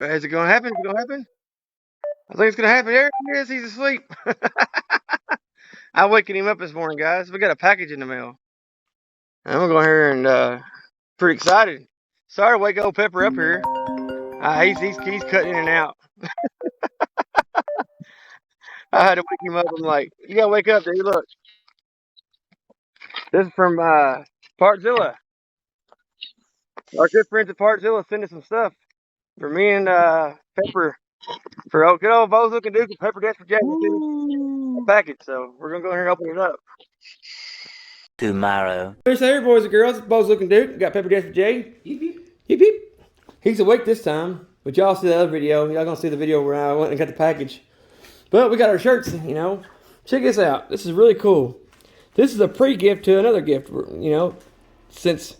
Is it gonna happen? Is it gonna happen? I think it's gonna happen. There he is. He's asleep. I waking him up this morning, guys. We got a package in the mail. I'm gonna go here and pretty excited. Sorry to wake old Pepper up here. He's cutting in and out. I had to wake him up. I'm like, you gotta wake up, dude. Look, this is from Partzilla. Our good friends at Partzilla sent us some stuff for me and Pepper for good old Bo's Looking Duke and Pepper Dance for Jack. A package, so we're gonna go here and open it up. Tomorrow. Here's here, boys and girls. It's Bo's Looking Duke. Got Pepper Dance for Jay. Yip yip. Yip yip. He's awake this time, but y'all see the other video. Y'all gonna see the video where I went and got the package. But we got our shirts, you know. Check this out. This is really cool. This is a pre-gift to another gift, you know, since,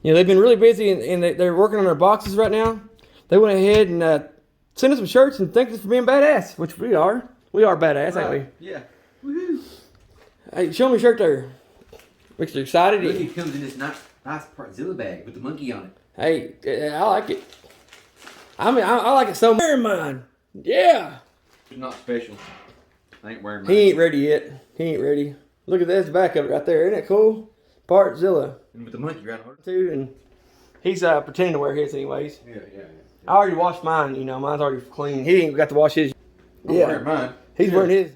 you know, they've been really busy and they're working on their boxes right now. They went ahead and sent us some shirts and thanked us for being badass, which we are. We are badass, aren't we? Yeah. Woohoo. Hey, show me your shirt there. Makes you excited. Look, it comes in this nice Partzilla bag with the monkey on it. Hey, I like it. I mean, I like it so much. Wearing mine. Yeah. It's not special. I ain't wearing mine. He ain't ready yet. He ain't ready. Look at this back of it right there. Isn't that cool? Partzilla. And with the monkey right on it. Too, and he's pretending to wear his anyways. Yeah. I already washed mine. You know, mine's already clean. He ain't got to wash his. I'm wearing mine. He's wearing his.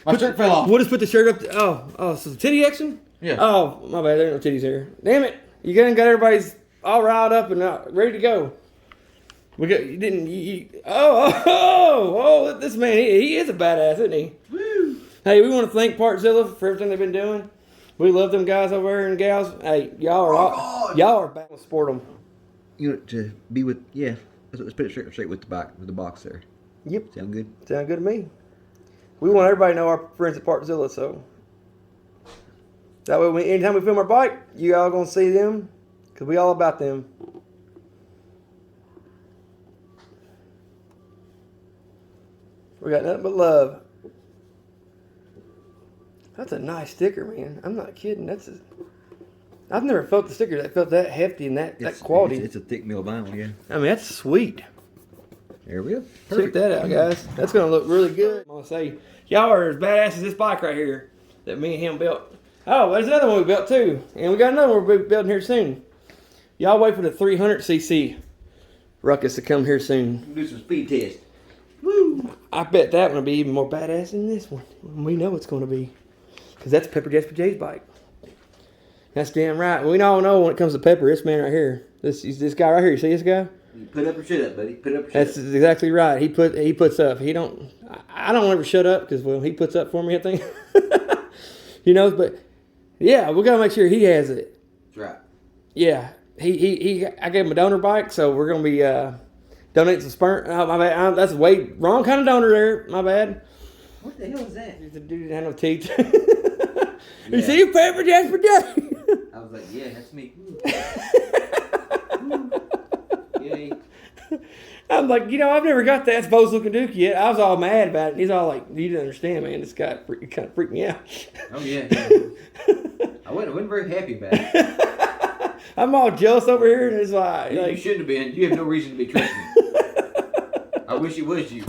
My shirt fell off. We'll just put the shirt up. Oh, so titty action? Yeah. Oh, my bad. There ain't no titties here. Damn it! You got everybody's all riled up and ready to go. We got you didn't. This man he is a badass, isn't he? Woo. Hey, we want to thank Partzilla for everything they've been doing. We love them guys over there and gals. Hey, y'all are back to support them. You want to be with, yeah. Let's put it straight with the box there. Yep. Sound good? Sound good to me. We want everybody to know our friends at Partzilla, so that way, anytime we film our bike, you all gonna see them, cause we all about them. We got nothing but love. That's a nice sticker, man. I'm not kidding. I've never felt the sticker that felt that hefty and that quality. It's a thick mill vinyl, yeah. I mean, that's sweet. There we go. Check that out, guys. That's gonna look really good. I'm gonna say, y'all are as badass as this bike right here that me and him built. Oh, there's another one we built too, and we got another one we're building here soon. Y'all wait for the 300cc Ruckus to come here soon. Do some speed test. Woo! I bet that one will be even more badass than this one. We know it's gonna be, cause that's Pepper Jasper Jay's bike. That's damn right. We all know when it comes to Pepper, this man right here, this guy right here. You see this guy? You put up your shit up, buddy. Put up your shit That's up. exactly right. He puts up. I don't ever shut up because he puts up for me. I think. You know, but yeah, we gotta make sure he has it. That's right. Yeah, I gave him a donor bike, so we're gonna be donating some sperm. Oh, my bad. That's way wrong kind of donor there. My bad. What the hell is that? The dude didn't have no teeth. Yeah. You see, Pepper Jasper Jay. I was like, yeah, that's me. Yay. I'm like, you know, I've never got that Bo's Looking Duke yet. I was all mad about it. He's all like, you didn't understand, man. This guy kind of freaked me out. Oh, yeah. I wasn't very happy about it. I'm all jealous over here, and it's like, You shouldn't have been. You have no reason to be trusting me. I wish it was you.